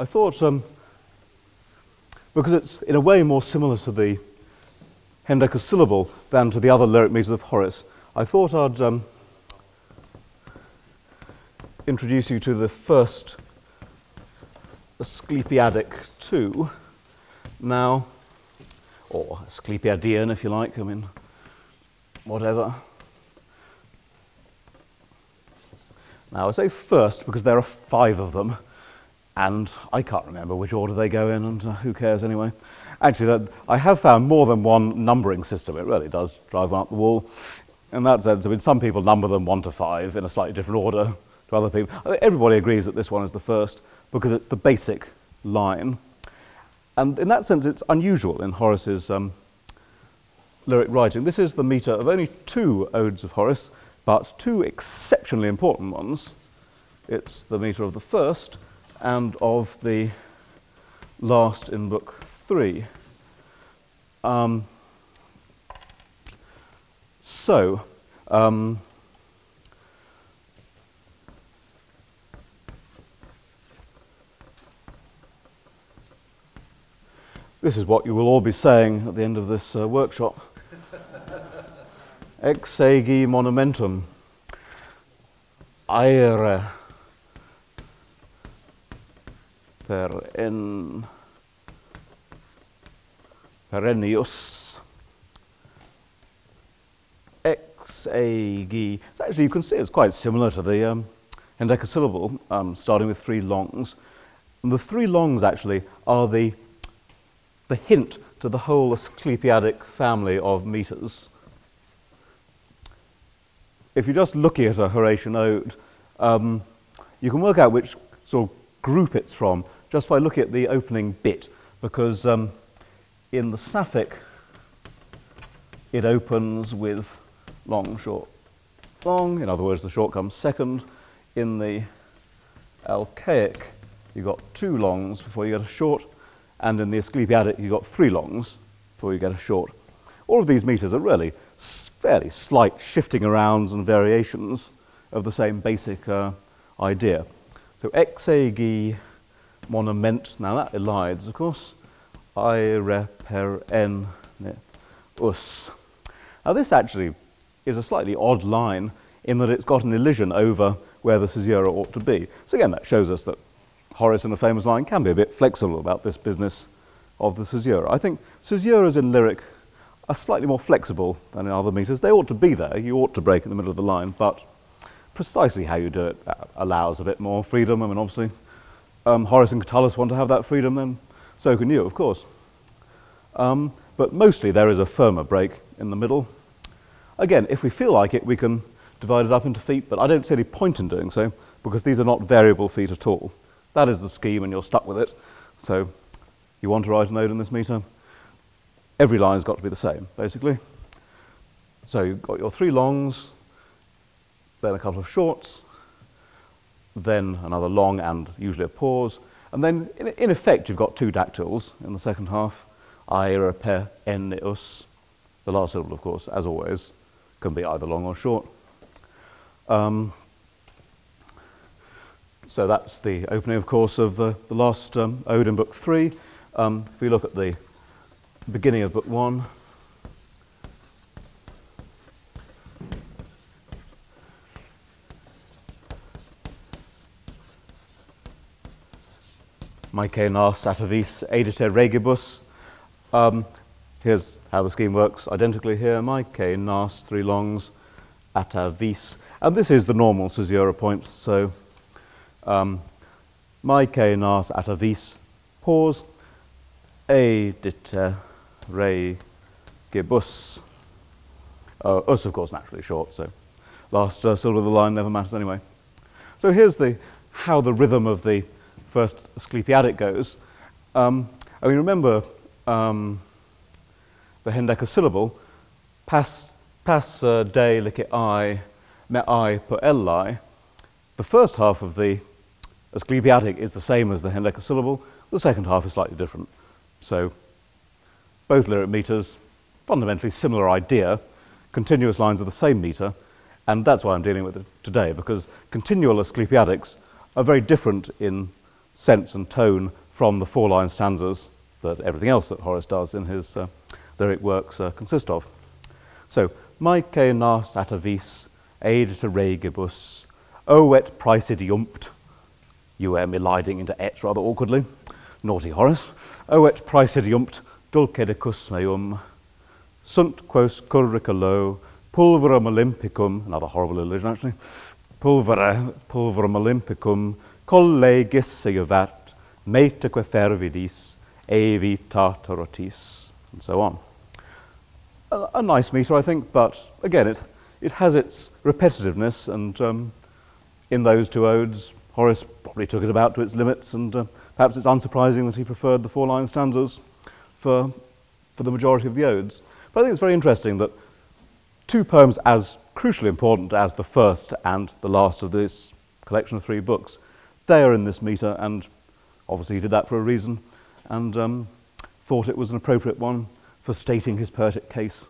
I thought, because it's in a way more similar to the hendecasyllable than to the other lyric meters of Horace, I thought I'd introduce you to the first Aesclepiadic 2 now, or Aesclepiadean if you like, I mean, whatever. Now I say first because there are 5 of them, and I can't remember which order they go in, and who cares anyway. Actually, I have found more than one numbering system. It really does drive one up the wall. In that sense, I mean, some people number them 1 to 5 in a slightly different order to other people. I mean, everybody agrees that this one is the first because it's the basic line. And in that sense, it's unusual in Horace's lyric writing. This is the meter of only 2 odes of Horace, but 2 exceptionally important ones. It's the meter of the first and of the last in book 3. This is what you will all be saying at the end of this workshop. Ex egi monumentum, aere perennius, ex egi. So actually, you can see it's quite similar to the hendecasyllable, starting with 3 longs. And the 3 longs actually are the hint to the whole Aesclepiadic family of meters. If you're just looking at a Horatian ode, you can work out which sort of group it's from just by looking at the opening bit, because in the Sapphic it opens with long, short, long. In other words, the short comes second. In the Alcaic, you've got 2 longs before you get a short, and in the Aesclepiadic, you've got 3 longs before you get a short. All of these meters are really fairly slight shifting arounds and variations of the same basic idea. So ex egi monument, now that elides, of course, aere perennius. Now this actually is a slightly odd line in that it's got an elision over where the caesura ought to be. So again, that shows us that Horace in a famous line can be a bit flexible about this business of the caesura. I think caesuras in lyric are slightly more flexible than in other meters. They ought to be there. You ought to break in the middle of the line, but precisely how you do it allows a bit more freedom. I mean, obviously, Horace and Catullus want to have that freedom, then so can you, of course. But mostly there is a firmer break in the middle. Again, if we feel like it, we can divide it up into feet, but I don't see any point in doing so, because these are not variable feet at all. That is the scheme, and you're stuck with it. So you want to write a ode in this meter, every line's got to be the same, basically. So you've got your 3 longs, then a couple of shorts, then another long and usually a pause, and then in effect you've got 2 dactyls in the second half, aere perennius. The last syllable, of course, as always, can be either long or short. So that's the opening, of course, of the last ode in book 3. If we look at the beginning of book 1, Maece nas atavis edite regibus. Here's how the scheme works identically here. Maece nas, 3 longs, atavis. And this is the normal caesura point, so Maece nas atavis, pause, edite regibus. Us, of course, naturally short, so last syllable of the line never matters anyway. So here's how the rhythm of the first Aesclepiadic goes. I mean, remember the hendecasyllable, pas de licet I, me I per elli. The first half of the Aesclepiadic is the same as the hendecasyllable. The second half is slightly different. So both lyric meters, fundamentally similar idea, continuous lines of the same meter, and that's why I'm dealing with it today, because continual Aesclepiadics are very different in sense and tone from the four-line stanzas that everything else that Horace does in his lyric works consist of. So, Maike nas atavis, aid to regibus, o et praesidiumt, eliding into et rather awkwardly, naughty Horace, o et praesidiumt dulcedicus meum, sunt quos curricolo, pulverum olympicum, another horrible illusion actually, pulverum olympicum, collegis seiuvat, metaque fervidis, aevi tartarotis, and so on. A nice metre, I think, but again, it has its repetitiveness, and in those two odes, Horace probably took it about to its limits, and perhaps it's unsurprising that he preferred the four-line stanzas for the majority of the odes. But I think it's very interesting that two poems as crucially important as the first and the last of this collection of 3 books, they are in this metre, and obviously he did that for a reason, and thought it was an appropriate one for stating his poetic case.